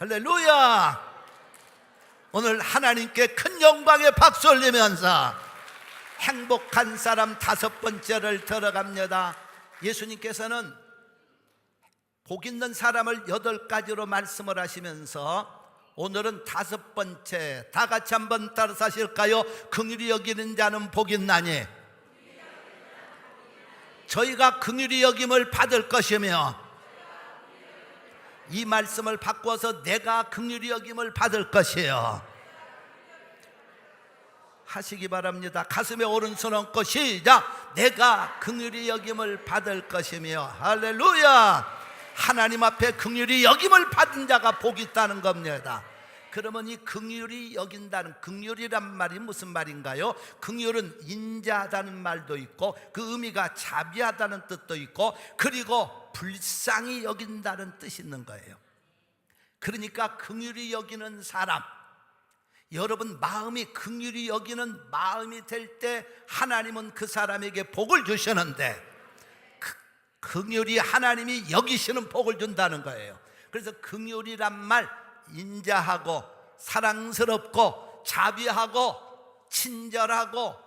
할렐루야. 오늘 하나님께 큰 영광의 박수 올리면서 행복한 사람 5번째를 들어갑니다. 예수님께서는 복 있는 사람을 8가지로 말씀을 하시면서 오늘은 5번째, 다 같이 한번 따라서 하실까요? 긍휼히 여기는 자는 복이 있나니 저희가 긍휼히 여김을 받을 것이며, 이 말씀을 바꿔서 내가 긍휼히 여김을 받을 것이에요 하시기 바랍니다. 가슴에 오른손 얹고 시작. 내가 긍휼히 여김을 받을 것이며. 할렐루야. 하나님 앞에 긍휼히 여김을 받은 자가 복이 있다는 겁니다. 그러면 이 긍휼히 여긴다는, 긍휼이란 말이 무슨 말인가요? 긍휼은 인자하다는 말도 있고 그 의미가 자비하다는 뜻도 있고 그리고 불쌍히 여긴다는 뜻이 있는 거예요. 그러니까 긍휼히 여기는 사람, 여러분 마음이 긍휼히 여기는 마음이 될 때 하나님은 그 사람에게 복을 주시는데, 긍휼히 하나님이 여기시는 복을 준다는 거예요. 그래서 긍휼이란 말, 인자하고 사랑스럽고 자비하고 친절하고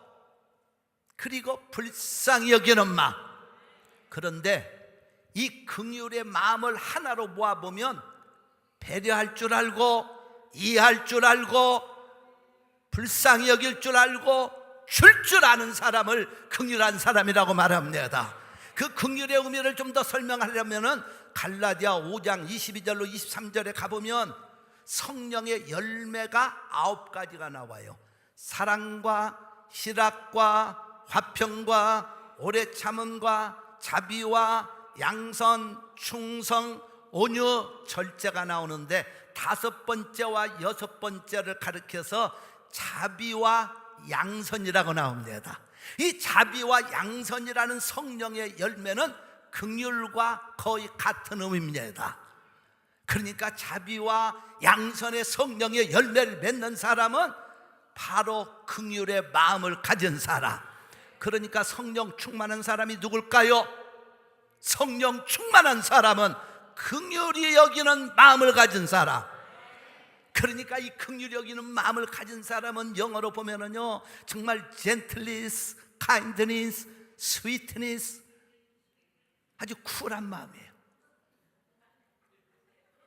그리고 불쌍히 여기는 마음. 그런데 이 긍휼의 마음을 하나로 모아보면 배려할 줄 알고 이해할 줄 알고 불쌍히 여길 줄 알고 줄 줄 아는 사람을 긍휼한 사람이라고 말합니다. 그 긍휼의 의미를 좀 더 설명하려면 갈라디아 5장 22절로 23절에 가보면 성령의 열매가 9가지가 나와요. 사랑과 희락과 화평과 오래 참음과 자비와 양선, 충성, 온유, 절제가 나오는데 5번째와 6번째를 가리켜서 자비와 양선이라고 나옵니다. 이 자비와 양선이라는 성령의 열매는 긍휼과 거의 같은 의미입니다. 그러니까 자비와 양선의 성령의 열매를 맺는 사람은 바로 긍휼의 마음을 가진 사람. 그러니까 성령 충만한 사람이 누굴까요? 성령 충만한 사람은 긍휼히 여기는 마음을 가진 사람. 그러니까 이 긍휼히 여기는 마음을 가진 사람은 영어로 보면은요 정말 gentleness, kindness, sweetness, 아주 쿨한 마음이에요.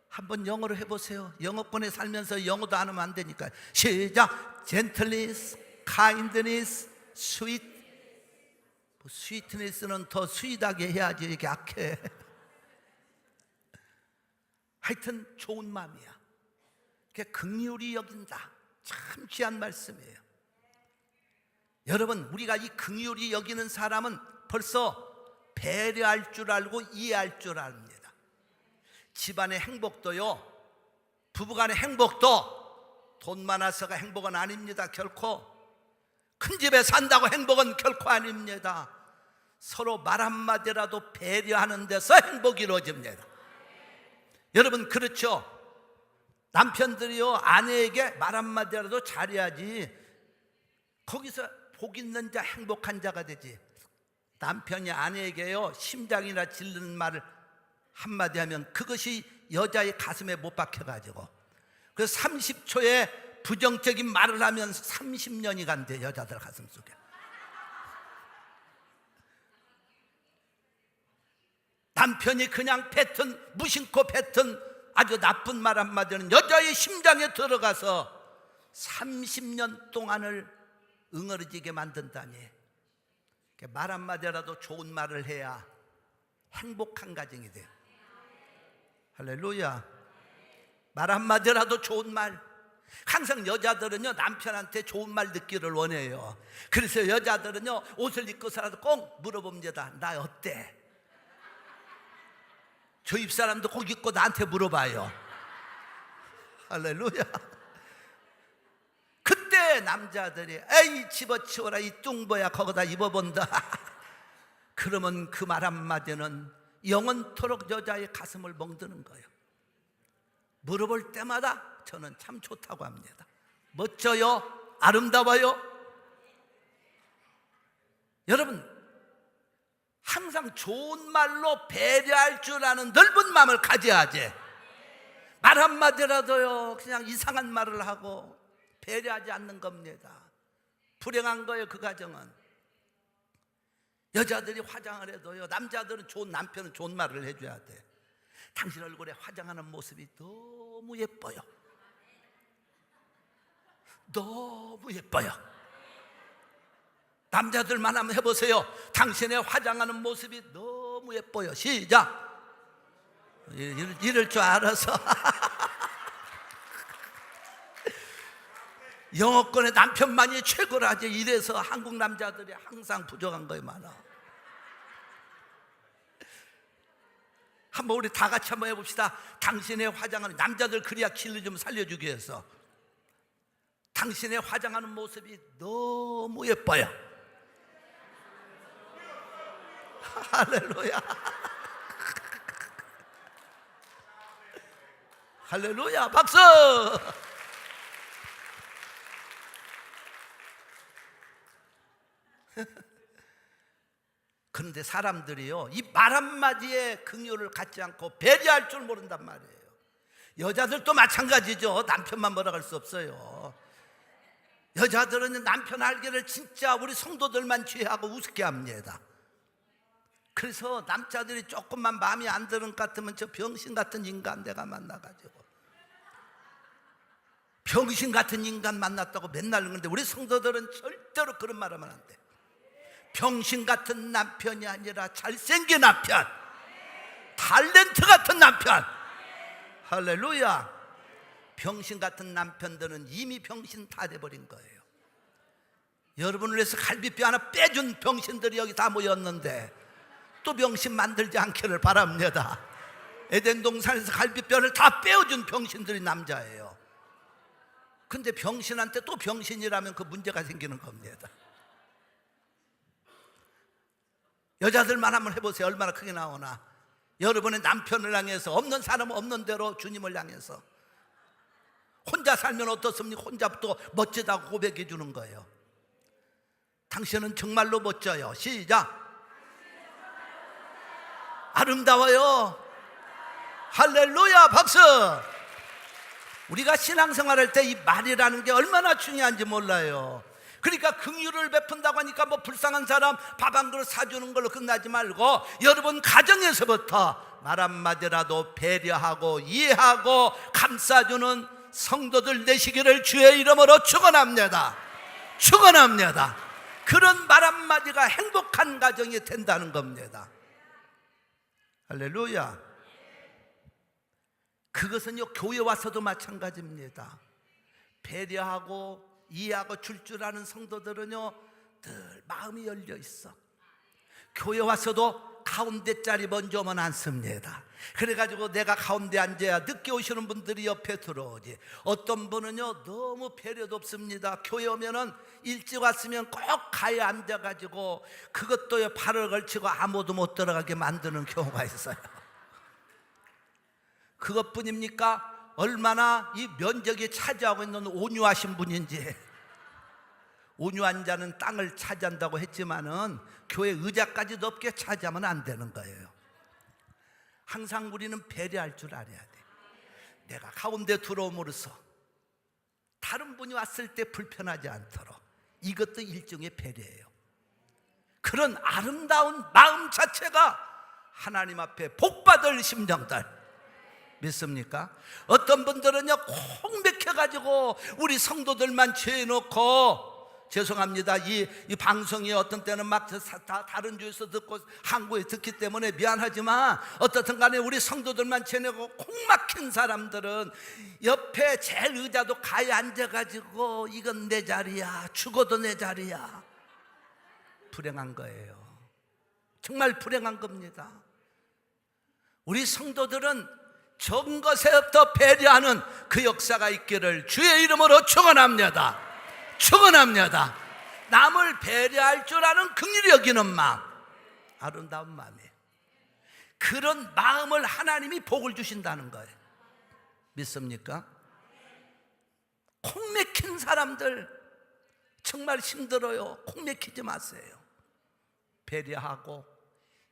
한번 영어로 해보세요. 영어권에 살면서 영어도 안 하면 안 되니까. 시작. gentleness, kindness, sweet. sweetness는 더 스윗하게 해야지 이렇게 약해. 하여튼 좋은 마음이야. 긍휼히 여긴다. 참 귀한 말씀이에요. 여러분, 우리가 이 긍휼히 여기는 사람은 벌써 배려할 줄 알고 이해할 줄 압니다. 집안의 행복도요, 부부간의 행복도 돈 많아서가 행복은 아닙니다. 결코. 큰 집에 산다고 행복은 결코 아닙니다. 서로 말 한마디라도 배려하는 데서 행복이 이루어집니다. 여러분 그렇죠? 남편들이요 아내에게 말 한마디라도 잘해야지 거기서 복 있는 자, 행복한 자가 되지. 남편이 아내에게요 심장이나 찔르는 말을 한마디 하면 그것이 여자의 가슴에 못 박혀가지고 그 30초에 부정적인 말을 하면 30년이 간대, 여자들 가슴 속에. 남편이 그냥 뱉은, 무심코 뱉은 아주 나쁜 말 한마디는 여자의 심장에 들어가서 30년 동안을 응어리지게 만든다니. 말 한마디라도 좋은 말을 해야 행복한 가정이 돼요. 할렐루야. 말 한마디라도 좋은 말. 항상 여자들은요 남편한테 좋은 말 듣기를 원해요. 그래서 여자들은요 옷을 입고서라도 꼭 물어봅니다. 나 어때? 저 입사람도 꼭 입고 나한테 물어봐요. 할렐루야. 그때 남자들이 에이 집어치워라 이 뚱보야 거기다 입어본다. 그러면 그 말 한마디는 영원토록 여자의 가슴을 멍드는 거예요. 물어볼 때마다 저는 참 좋다고 합니다. 멋져요? 아름다워요? 여러분 항상 좋은 말로 배려할 줄 아는 넓은 마음을 가져야지. 말 말 한마디라도요 그냥 이상한 말을 하고 배려하지 않는 겁니다. 불행한 거예요. 그 가정은. 여자들이 화장을 해도요 남자들은 좋은 남편은 좋은 말을 해줘야 돼. 당신 얼굴에 화장하는 모습이 너무 예뻐요. 너무 예뻐요. 남자들만 한번 해보세요. 당신의 화장하는 모습이 너무 예뻐요. 시작. 이럴 줄 알아서 영어권의 남편만이 최고라지. 이래서 한국 남자들이 항상 부족한 거에 많아. 한번 우리 다 같이 한번 해봅시다. 당신의 화장하는, 남자들 그래야 길을 좀 살려주기 위해서. 당신의 화장하는 모습이 너무 예뻐요. 할렐루야. 할렐루야. 박수. 그런데 사람들이요 이 말 한마디에 긍휼을 갖지 않고 배려할 줄 모른단 말이에요. 여자들도 마찬가지죠. 남편만 뭐라 할 수 없어요. 여자들은 남편 알기를 진짜 우리 성도들만 취하고 우습게 합니다. 그래서 남자들이 조금만 마음이 안 드는 것 같으면 저 병신 같은 인간 내가 만나가지고 병신 같은 인간 만났다고 맨날 그러는데 우리 성도들은 절대로 그런 말 하면 안 돼. 병신 같은 남편이 아니라 잘생긴 남편, 탤런트 같은 남편. 할렐루야. 병신 같은 남편들은 이미 병신 다 돼버린 거예요. 여러분을 위해서 갈비뼈 하나 빼준 병신들이 여기 다 모였는데 또 병신 만들지 않기를 바랍니다. 에덴 동산에서 갈비뼈를 다 빼어준 병신들이 남자예요. 근데 병신한테 또 병신이라면 그 문제가 생기는 겁니다. 여자들만 한번 해보세요. 얼마나 크게 나오나. 여러분의 남편을 향해서, 없는 사람은 없는 대로 주님을 향해서 혼자 살면 어떻습니까? 혼자부터 멋지다고 고백해 주는 거예요. 당신은 정말로 멋져요. 시작. 아름다워요. 할렐루야. 박수. 우리가 신앙생활할 때 이 말이라는 게 얼마나 중요한지 몰라요. 그러니까 긍휼을 베푼다고 하니까 뭐 불쌍한 사람 밥 한 그릇 사주는 걸로 끝나지 말고 여러분 가정에서부터 말 한마디라도 배려하고 이해하고 감싸주는 성도들 되시기를 주의 이름으로 축원합니다. 축원합니다. 그런 말 한마디가 행복한 가정이 된다는 겁니다. 할렐루야. 그것은요 교회 와서도 마찬가지입니다. 배려하고 이해하고 줄 줄 아는 성도들은요 늘 마음이 열려 있어. 교회 와서도 가운데 자리 먼저 오면 앉습니다. 그래가지고 내가 가운데 앉아야 늦게 오시는 분들이 옆에 들어오지. 어떤 분은요 너무 배려도 없습니다. 교회 오면은 일찍 왔으면 꼭 가에 앉아가지고 그것도요 발을 걸치고 아무도 못 들어가게 만드는 경우가 있어요. 그것뿐입니까? 얼마나 이 면적이 차지하고 있는 온유하신 분인지. 온유한 자는 땅을 차지한다고 했지만은 교회 의자까지 높게 차지하면 안 되는 거예요. 항상 우리는 배려할 줄 알아야 돼. 내가 가운데 들어옴으로써 다른 분이 왔을 때 불편하지 않도록, 이것도 일종의 배려예요. 그런 아름다운 마음 자체가 하나님 앞에 복받을 심정들 믿습니까? 어떤 분들은요 콩 맥혀가지고 우리 성도들만 죄놓고, 죄송합니다, 이 방송이 어떤 때는 막 다른 주에서 듣고 한국에 듣기 때문에 미안하지만 어떻든 간에 우리 성도들만 죄내고 콩 막힌 사람들은 옆에 제일 의자도 가에 앉아가지고 이건 내 자리야, 죽어도 내 자리야. 불행한 거예요. 정말 불행한 겁니다. 우리 성도들은 적은 것에부터 배려하는 그 역사가 있기를 주의 이름으로 축원합니다. 축원합니다. 남을 배려할 줄 아는 긍휼히 여기는 마음, 아름다운 마음이에요. 그런 마음을 하나님이 복을 주신다는 거예요. 믿습니까? 콩 맥힌 사람들 정말 힘들어요. 콩 맥히지 마세요. 배려하고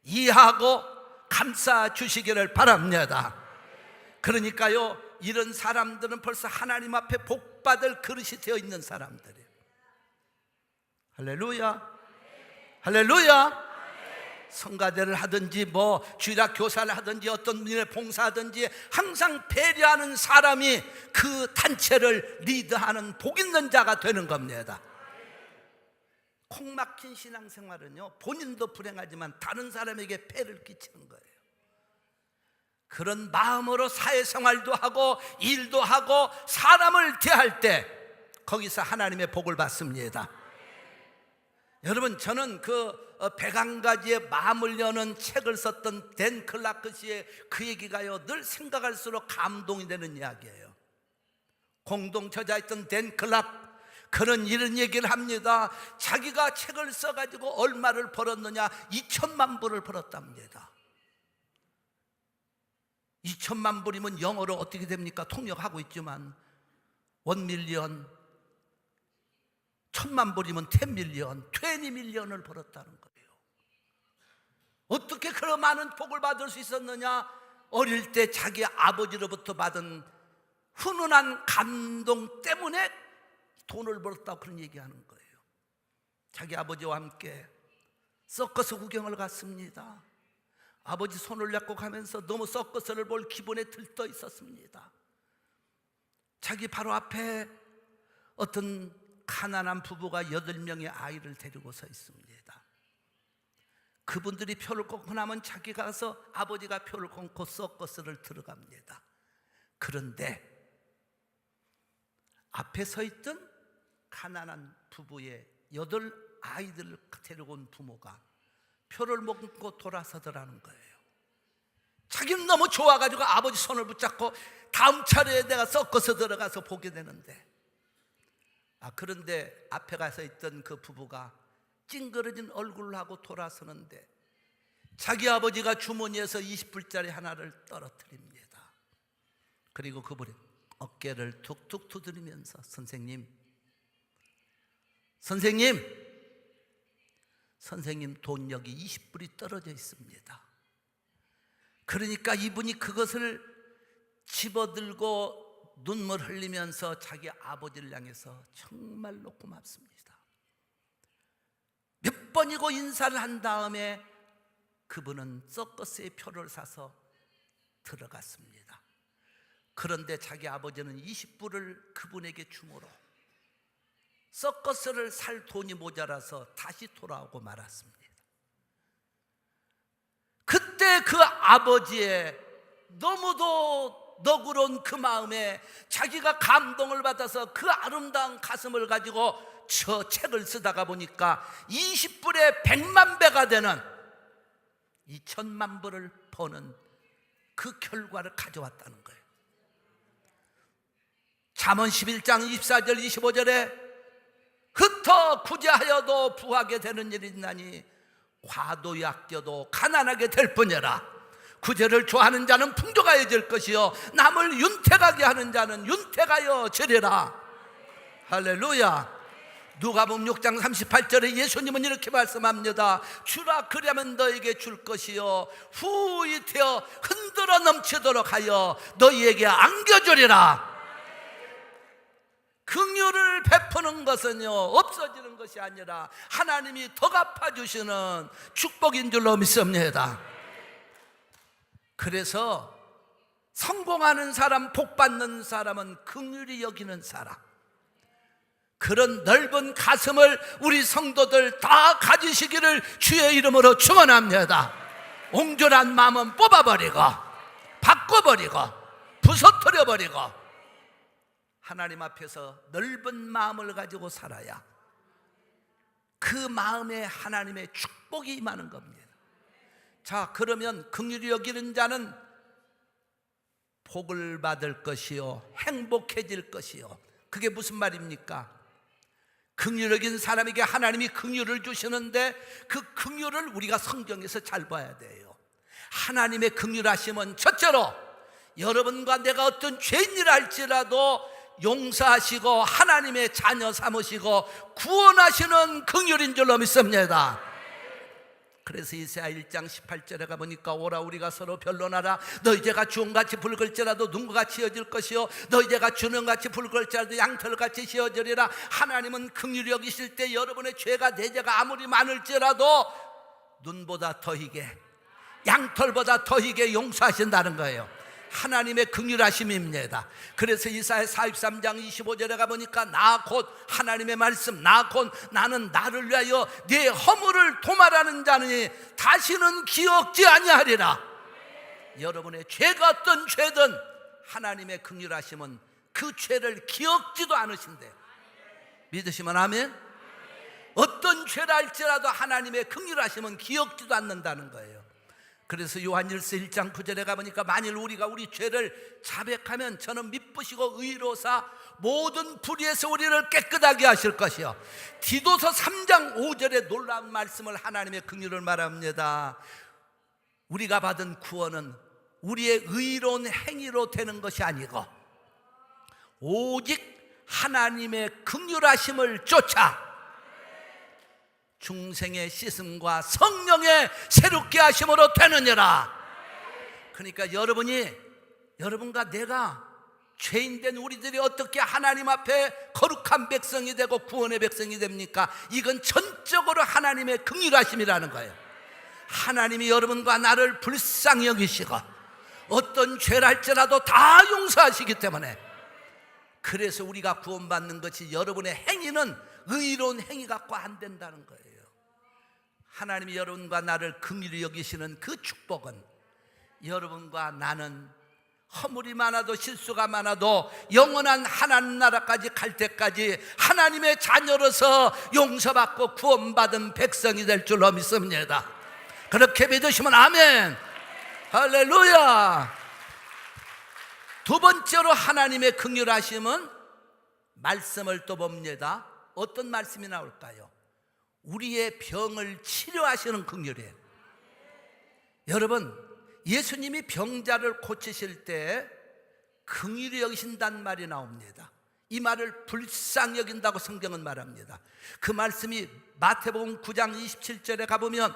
이해하고 감싸 주시기를 바랍니다. 그러니까요 이런 사람들은 벌써 하나님 앞에 복받을 그릇이 되어 있는 사람들이에요. 할렐루야, 할렐루야. 성가대를 하든지 주일학 교사를 하든지 어떤 일에 봉사하든지 항상 배려하는 사람이 그 단체를 리드하는 복 있는 자가 되는 겁니다. 콩 막힌 신앙생활은요, 본인도 불행하지만 다른 사람에게 폐를 끼치는 거예요. 그런 마음으로 사회생활도 하고 일도 하고 사람을 대할 때 거기서 하나님의 복을 받습니다. 여러분, 저는 백안가지의 마음을 여는 책을 썼던 댄 클라크 씨의 그 얘기가요, 늘 생각할수록 감동이 되는 이야기예요. 공동 저자였던 댄 클라크, 그는 이런 얘기를 합니다. 자기가 책을 써가지고 얼마를 벌었느냐, 2천만 불을 벌었답니다. 2천만 불이면 영어로 어떻게 됩니까? 통역하고 있지만 1밀리언, 1,000만 불이면 10밀리언, 20밀리언을 벌었다는 거예요. 어떻게 그런 많은 복을 받을 수 있었느냐? 어릴 때 자기 아버지로부터 받은 훈훈한 감동 때문에 돈을 벌었다고 그런 얘기하는 거예요. 자기 아버지와 함께 서커스 구경을 갔습니다. 아버지 손을 잡고 가면서 너무 서커스를 볼 기분에 들떠 있었습니다. 자기 바로 앞에 어떤 가난한 부부가 8명의 아이를 데리고 서 있습니다. 그분들이 표를 끊고 나면 자기가 가서 아버지가 표를 끊고 서커스를 들어갑니다. 그런데 앞에 서 있던 가난한 부부의 8 아이들을 데리고 온 부모가 표를 먹고 돌아서더라는 거예요. 자기는 너무 좋아가지고 아버지 손을 붙잡고 다음 차례에 내가 서커스 들어가서 보게 되는데, 그런데 앞에 가서 있던 그 부부가 찡그러진 얼굴을 하고 돌아서는데 자기 아버지가 주머니에서 20불짜리 하나를 떨어뜨립니다. 그리고 그분이 어깨를 툭툭 두드리면서 선생님 돈 여기 20불이 떨어져 있습니다. 그러니까 이분이 그것을 집어들고 눈물 흘리면서 자기 아버지를 향해서 정말로 고맙습니다. 몇 번이고 인사를 한 다음에 그분은 서커스의 표를 사서 들어갔습니다. 그런데 자기 아버지는 20불을 그분에게 주므로 서커스를 살 돈이 모자라서 다시 돌아오고 말았습니다. 그때 그 아버지의 너무도 너그러운 그 마음에 자기가 감동을 받아서 그 아름다운 가슴을 가지고 저 책을 쓰다가 보니까 20불에 100만 배가 되는 2천만 불을 버는 그 결과를 가져왔다는 거예요. 잠언 11장 24절 25절에 흩어 구제하여도 부하게 되는 일이 있나니 과도히 아껴도 가난하게 될 뿐이라. 구제를 좋아하는 자는 풍족하여질 것이요 남을 윤택하게 하는 자는 윤택하여 지리라. 할렐루야. 누가복음 6장 38절에 예수님은 이렇게 말씀합니다. 주라 그리하면 너에게 줄 것이요 후히 되어 흔들어 넘치도록 하여 너희에게 안겨주리라. 긍휼을 베푸는 것은요 없어지는 것이 아니라 하나님이 더 갚아주시는 축복인 줄로 믿습니다. 그래서 성공하는 사람, 복받는 사람은 긍휼히 여기는 사람, 그런 넓은 가슴을 우리 성도들 다 가지시기를 주의 이름으로 축원합니다. 옹졸한 마음은 뽑아버리고 바꿔버리고 부서뜨려버리고 하나님 앞에서 넓은 마음을 가지고 살아야 그 마음에 하나님의 축복이 임하는 겁니다. 자, 그러면 긍휼히 여기는 자는 복을 받을 것이요 행복해질 것이요. 그게 무슨 말입니까? 긍휼히 여긴 사람에게 하나님이 긍휼을 주시는데 그 긍휼을 우리가 성경에서 잘 봐야 돼요. 하나님의 긍휼하심은 첫째로 여러분과 내가 어떤 죄인이라 할지라도 용서하시고 하나님의 자녀 삼으시고 구원하시는 긍휼인 줄로 믿습니다. 그래서 이사야 1장 18절에 가보니까 오라 우리가 서로 변론하라. 너희 죄가 주홍같이 붉을지라도 눈같이 휘어질 것이요 너희 죄가 주홍같이 붉을지라도 양털같이 휘어지리라. 하나님은 긍휼히 여기실 때 여러분의 죄가 내 죄가 아무리 많을지라도 눈보다 더 희게 양털보다 더 희게 용서하신다는 거예요. 하나님의 긍휼하심입니다. 그래서 이사야 43장 25절에 가보니까 나 곧 하나님의 말씀 나 곧 나는 나를 위하여 네 허물을 도말하는 자니 다시는 기억지 아니하리라. 여러분의 죄가 어떤 죄든 하나님의 긍휼하심은 그 죄를 기억지도 않으신대요. 믿으시면 아멘. 어떤 죄라 할지라도 하나님의 긍휼하심은 기억지도 않는다는 거예요. 그래서 요한일서 1장 9절에 가보니까 만일 우리가 우리 죄를 자백하면 저는 미쁘시고 의로사 모든 불의에서 우리를 깨끗하게 하실 것이요. 디도서 3장 5절에 놀라운 말씀을 하나님의 긍휼을 말합니다. 우리가 받은 구원은 우리의 의로운 행위로 되는 것이 아니고 오직 하나님의 긍휼하심을 쫓아 중생의 씻음과 성령의 새롭게 하심으로 되느니라. 그러니까 여러분과 내가 죄인된 우리들이 어떻게 하나님 앞에 거룩한 백성이 되고 구원의 백성이 됩니까? 이건 전적으로 하나님의 긍휼하심이라는 거예요. 하나님이 여러분과 나를 불쌍히 여기시고 어떤 죄랄지라도 다 용서하시기 때문에, 그래서 우리가 구원받는 것이 여러분의 행위는 의로운 행위 갖고 안 된다는 거예요. 하나님이 여러분과 나를 긍휼히 여기시는 그 축복은 여러분과 나는 허물이 많아도 실수가 많아도 영원한 하나님 나라까지 갈 때까지 하나님의 자녀로서 용서받고 구원받은 백성이 될 줄로 믿습니다. 그렇게 믿으시면 아멘. 할렐루야. 두 번째로 하나님의 긍휼하심은 말씀을 또 봅니다. 어떤 말씀이 나올까요? 우리의 병을 치료하시는 긍휼이에요. 여러분, 예수님이 병자를 고치실 때 긍휼히 여기신다는 말이 나옵니다. 이 말을 불쌍히 여긴다고 성경은 말합니다. 그 말씀이 마태복음 9장 27절에 가보면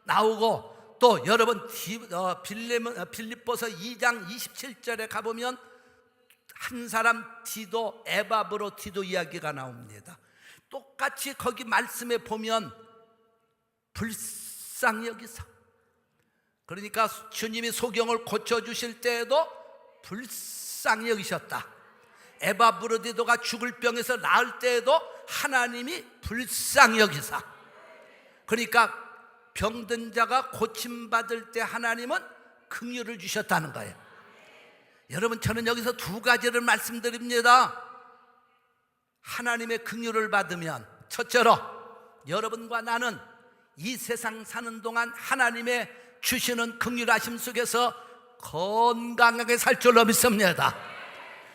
나오고, 또 여러분 빌립보서 2장 27절에 가보면 한 사람 디도, 에바브로 디도 이야기가 나옵니다. 똑같이 거기 말씀에 보면 불쌍히 여기사, 그러니까 주님이 소경을 고쳐주실 때에도 불쌍히 여기셨다. 에바브로디도가 죽을 병에서 나을 때에도 하나님이 불쌍히 여기사, 그러니까 병든 자가 고침받을 때 하나님은 긍휼을 주셨다는 거예요. 여러분, 저는 여기서 두 가지를 말씀드립니다. 하나님의 긍휼을 받으면 첫째로 여러분과 나는 이 세상 사는 동안 하나님의 주시는 긍휼하심 속에서 건강하게 살 줄로 믿습니다.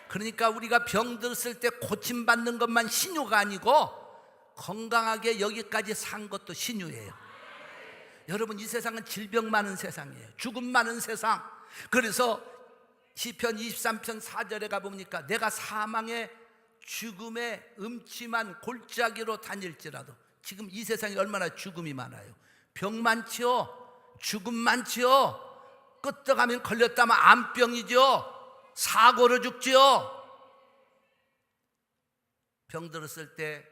그러니까 우리가 병들었을 때 고침받는 것만 신유가 아니고 건강하게 여기까지 산 것도 신유예요. 여러분, 이 세상은 질병 많은 세상이에요. 죽음 많은 세상. 그래서 시편 23편 4절에 가보니까 내가 사망의 죽음의 음침한 골짜기로 다닐지라도, 지금 이 세상에 얼마나 죽음이 많아요. 병 많지요, 죽음 많지요. 끄떡하면 걸렸다면 암병이죠. 사고로 죽지요. 병들었을 때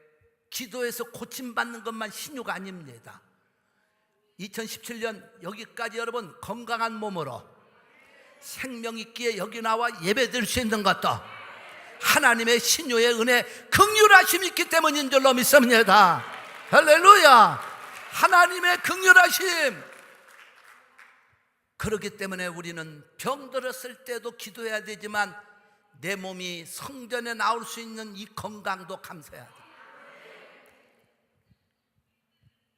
기도해서 고침받는 것만 신유가 아닙니다. 2017년 여기까지 여러분 건강한 몸으로 생명 있기에 여기 나와 예배드릴 수 있는 것도 하나님의 신유의 은혜, 긍휼하심이 있기 때문인 줄로 믿습니다. 할렐루야. 하나님의 긍휼하심. 그렇기 때문에 우리는 병들었을 때도 기도해야 되지만 내 몸이 성전에 나올 수 있는 이 건강도 감사해야 돼.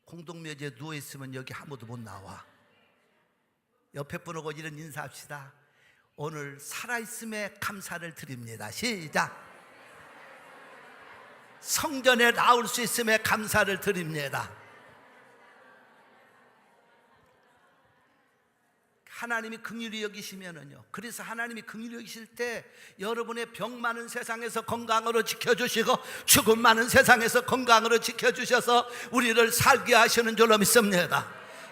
공동묘지에 누워있으면 여기 아무도 못 나와. 옆에 분하고 이런 인사합시다. 오늘 살아있음에 감사를 드립니다. 시작. 성전에 나올 수 있음에 감사를 드립니다. 하나님이 긍휼히 여기시면은요, 그래서 하나님이 긍휼히 여기실 때 여러분의 병 많은 세상에서 건강으로 지켜주시고 죽음 많은 세상에서 건강으로 지켜주셔서 우리를 살게 하시는 줄로 믿습니다.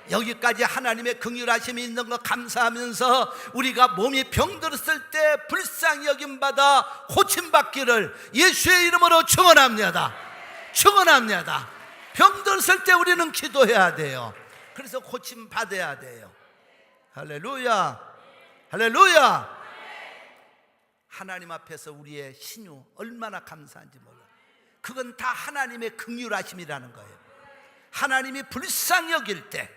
여기까지 하나님의 긍휼하심이 있는 것 감사하면서 우리가 몸이 병들었을 때 불쌍히 여김받아 고침받기를 예수의 이름으로 축원합니다. 축원합니다. 병들었을 때 우리는 기도해야 돼요. 그래서 고침받아야 돼요. 할렐루야, 할렐루야. 하나님 앞에서 우리의 신유 얼마나 감사한지 몰라요. 그건 다 하나님의 긍휼하심이라는 거예요. 하나님이 불쌍히 여길 때,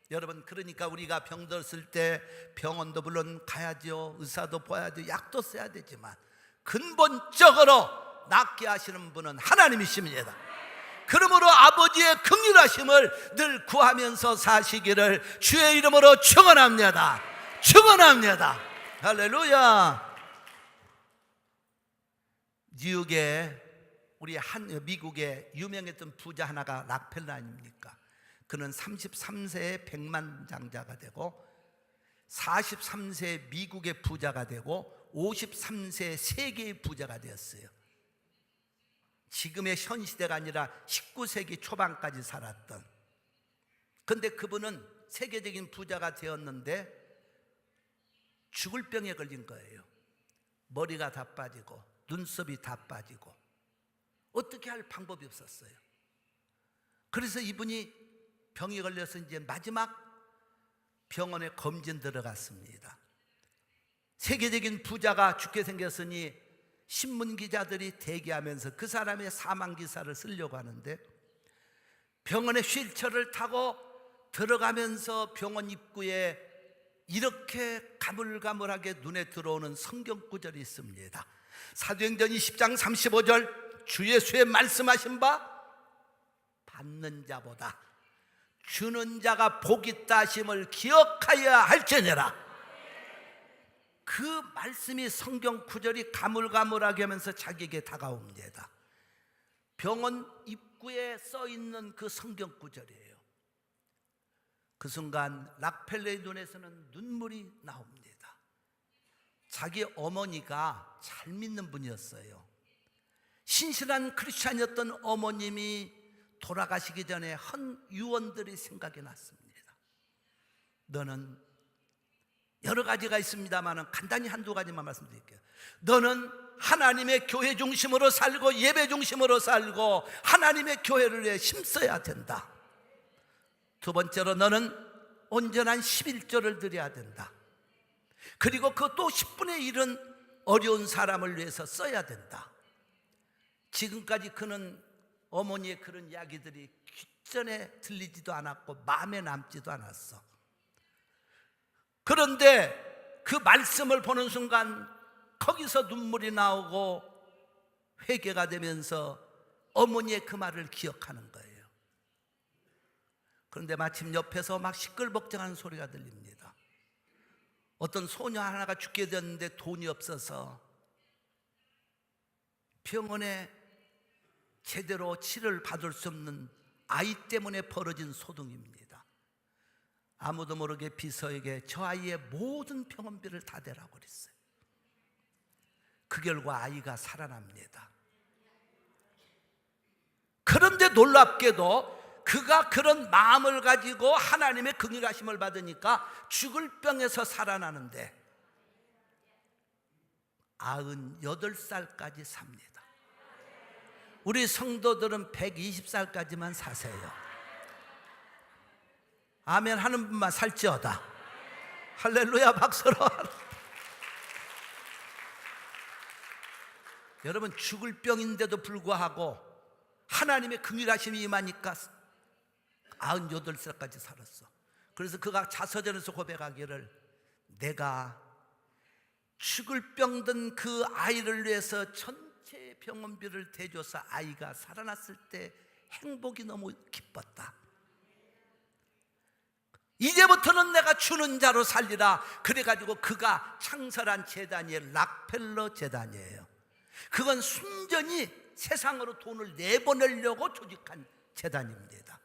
여러분, 그러니까 우리가 병들었을 때 병원도 물론 가야죠, 의사도 봐야죠, 약도 써야 되지만 근본적으로 낫게 하시는 분은 하나님이십니다. 그러므로 아버지의 긍휼하심을 늘 구하면서 사시기를 주의 이름으로 축원합니다. 축원합니다. 할렐루야. 뉴욕에 우리 미국의 유명했던 부자 하나가 락펠러 아닙니까? 그는 33세에 백만장자가 되고 43세에 미국의 부자가 되고 53세에 세계의 부자가 되었어요. 지금의 현 시대가 아니라 19세기 초반까지 살았던. 그런데 그분은 세계적인 부자가 되었는데 죽을 병에 걸린 거예요. 머리가 다 빠지고 눈썹이 다 빠지고 어떻게 할 방법이 없었어요. 그래서 이분이 병이 걸려서 이제 마지막 병원에 검진 들어갔습니다. 세계적인 부자가 죽게 생겼으니 신문 기자들이 대기하면서 그 사람의 사망 기사를 쓰려고 하는데 병원에 휠체어를 타고 들어가면서 병원 입구에 이렇게 가물가물하게 눈에 들어오는 성경 구절이 있습니다. 사도행전 20장 35절, 주 예수의 말씀하신 바 받는 자보다 주는 자가 복 있다 하심을 기억하여야 할지니라. 그 말씀이, 성경 구절이 가물가물하게 하면서 자기에게 다가옵니다. 병원 입구에 써 있는 그 성경 구절이에요. 그 순간 락펠러의 눈에서는 눈물이 나옵니다. 자기 어머니가 잘 믿는 분이었어요. 신실한 크리스찬이었던 어머님이 돌아가시기 전에 한 유언들이 생각이 났습니다. 너는, 여러 가지가 있습니다만 간단히 한두 가지만 말씀드릴게요. 너는 하나님의 교회 중심으로 살고 예배 중심으로 살고 하나님의 교회를 위해 힘써야 된다. 두 번째로 너는 온전한 11조를 드려야 된다. 그리고 그 또 10분의 1은 어려운 사람을 위해서 써야 된다. 지금까지 그는 어머니의 그런 이야기들이 귓전에 들리지도 않았고 마음에 남지도 않았어. 그런데 그 말씀을 보는 순간 거기서 눈물이 나오고 회개가 되면서 어머니의 그 말을 기억하는 거예요. 그런데 마침 옆에서 막 시끌벅적한 소리가 들립니다. 어떤 소녀 하나가 죽게 되었는데 돈이 없어서 병원에 제대로 치료를 받을 수 없는 아이 때문에 벌어진 소동입니다. 아무도 모르게 비서에게 저 아이의 모든 병원비를 다 대라고 그랬어요. 그 결과 아이가 살아납니다. 그런데 놀랍게도 그가 그런 마음을 가지고 하나님의 긍휼하심을 받으니까 죽을 병에서 살아나는데 98살까지 삽니다. 우리 성도들은 120살까지만 사세요. 아멘 하는 분만 살지어다. 할렐루야 박수로. 여러분, 죽을 병인데도 불구하고 하나님의 긍휼하심이 임하니까 98살까지 살았어. 그래서 그가 자서전에서 고백하기를, 내가 죽을 병든 그 아이를 위해서 전체 병원비를 대줘서 아이가 살아났을 때 행복이 너무 기뻤다. 이제부터는 내가 주는 자로 살리라. 그래가지고 그가 창설한 재단이 락펠러 재단이에요. 그건 순전히 세상으로 돈을 내보내려고 조직한 재단입니다.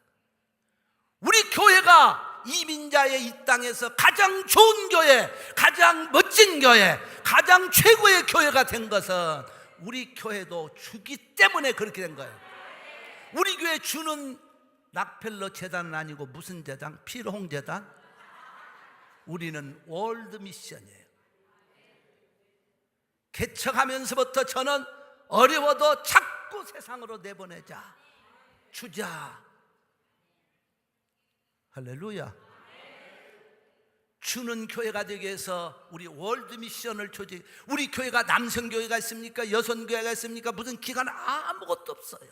우리 교회가 이민자의 이 땅에서 가장 좋은 교회, 가장 멋진 교회, 가장 최고의 교회가 된 것은 우리 교회도 주기 때문에 그렇게 된 거예요. 우리 교회 주는 락펠러 재단은 아니고 무슨 재단? 필홍 재단? 우리는 월드 미션이에요. 개척하면서부터 저는 어려워도 자꾸 세상으로 내보내자, 주자. 할렐루야. 주는 교회가 되기 위해서 우리 월드 미션을 조직. 우리 교회가 남성교회가 있습니까? 여성교회가 있습니까? 무슨 기관 아무것도 없어요.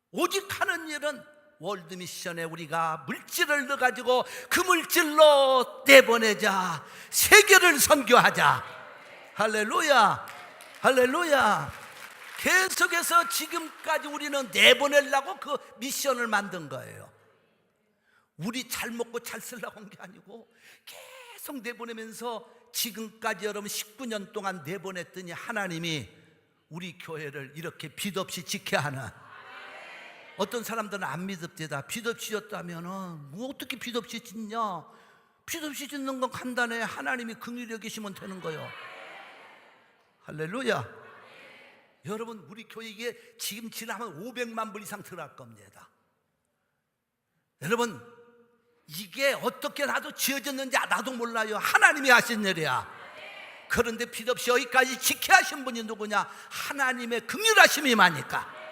오직 하는 일은 월드 미션에 우리가 물질을 넣어가지고 그 물질로 내보내자, 세계를 선교하자. 할렐루야, 할렐루야. 계속해서 지금까지 우리는 내보내려고 그 미션을 만든 거예요. 우리 잘 먹고 잘 쓰려고 한 게 아니고 계속 내보내면서 지금까지 여러분 19년 동안 내보냈더니 하나님이 우리 교회를 이렇게 빚 없이 지켜야 하는. 어떤 사람들은 안 믿읍니다. 빚 없이 졌다면 뭐 어떻게 빚 없이 짓냐? 빚 없이 짓는 건 간단해. 하나님이 긍휼히 여기시면 되는 거예요. 할렐루야. 여러분, 우리 교회에 지금 지나면 500만 불 이상 들어갈 겁니다. 여러분, 이게 어떻게 나도 지어졌는지 나도 몰라요. 하나님이 하신 일이야. 그런데 빚 없이 여기까지 지켜 하신 분이 누구냐? 하나님의 긍휼하심이 많으니까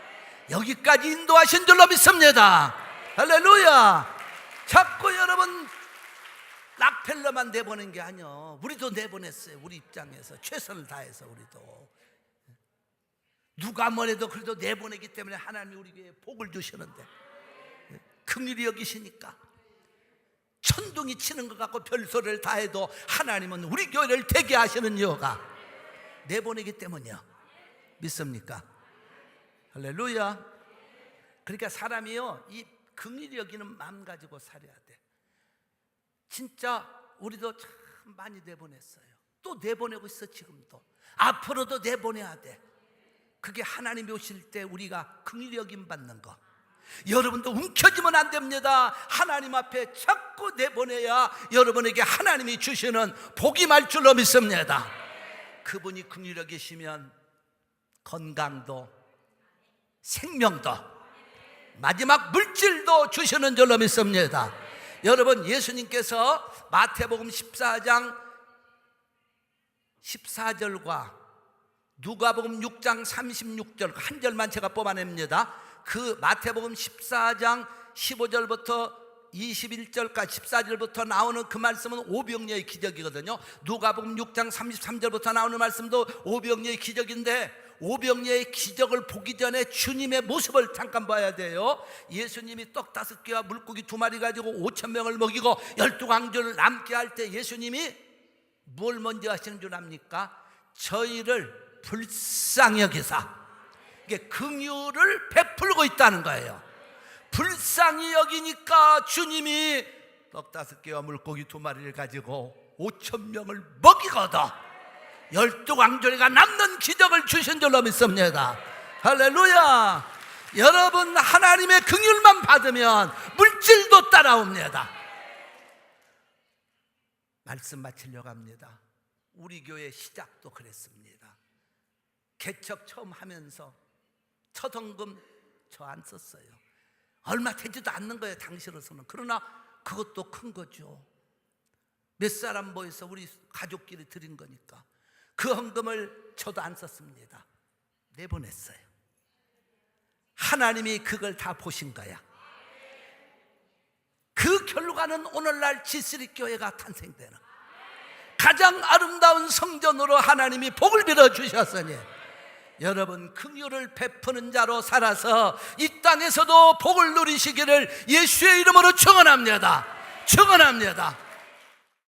여기까지 인도하신 줄로 믿습니다. 할렐루야. 자꾸 여러분 락펠러만 내보낸 게 아니요, 우리도 내보냈어요. 우리 입장에서 최선을 다해서 우리도. 누가 뭐래도 그래도 내보내기 때문에 하나님이 우리에게 복을 주시는데, 긍휼히 여기시니까 천둥이 치는 것 같고 별소리를 다 해도 하나님은 우리 교회를 되게 하시는 이유가 내보내기 때문이요. 믿습니까? 할렐루야. 그러니까 사람이요, 이 긍휼히 여기는 마음 가지고 살아야 돼. 진짜 우리도 참 많이 내보냈어요. 또 내보내고 있어. 지금도 앞으로도 내보내야 돼. 그게 하나님이 오실 때 우리가 긍휼히 여김 받는 거. 여러분도 움켜쥐면 안 됩니다. 하나님 앞에 자꾸 내보내야 여러분에게 하나님이 주시는 복이 말 줄로 믿습니다. 그분이 긍휼히 여기시면 건강도 생명도 마지막 물질도 주시는 줄로 믿습니다. 여러분, 예수님께서 마태복음 14장 14절과 누가복음 6장 36절 한 절만 제가 뽑아냅니다. 그 마태복음 14장 15절부터 21절까지 14절부터 나오는 그 말씀은 오병이어의 기적이거든요. 누가복음 6장 33절부터 나오는 말씀도 오병이어의 기적인데, 오병이어의 기적을 보기 전에 주님의 모습을 잠깐 봐야 돼요. 예수님이 떡 5개와 물고기 2마리 가지고 5,000명을 먹이고 12광주를 남게 할 때 예수님이 뭘 먼저 하시는 줄 압니까? 저희를 불쌍히 여기사, 이게 긍휼을 베풀고 있다는 거예요. 불쌍히 여기니까 주님이 떡 5개와 물고기 2마리를 가지고 5,000명을 먹이거든 12광주리가 남는 기적을 주신 줄로 믿습니다. 할렐루야. 여러분, 하나님의 긍휼만 받으면 물질도 따라옵니다. 말씀 마치려고 합니다. 우리 교회 시작도 그랬습니다. 개척 처음 하면서 첫 헌금 저 안 썼어요. 얼마 되지도 않는 거예요, 당시로서는. 그러나 그것도 큰 거죠. 몇 사람 모여서 우리 가족끼리 드린 거니까. 그 헌금을 저도 안 썼습니다. 내보냈어요. 하나님이 그걸 다 보신 거야. 그 결과는 오늘날 지스리 교회가 탄생되는 가장 아름다운 성전으로 하나님이 복을 빌어 주셨으니, 여러분 긍휼을 베푸는 자로 살아서 이 땅에서도 복을 누리시기를 예수의 이름으로 축원합니다. 축원합니다.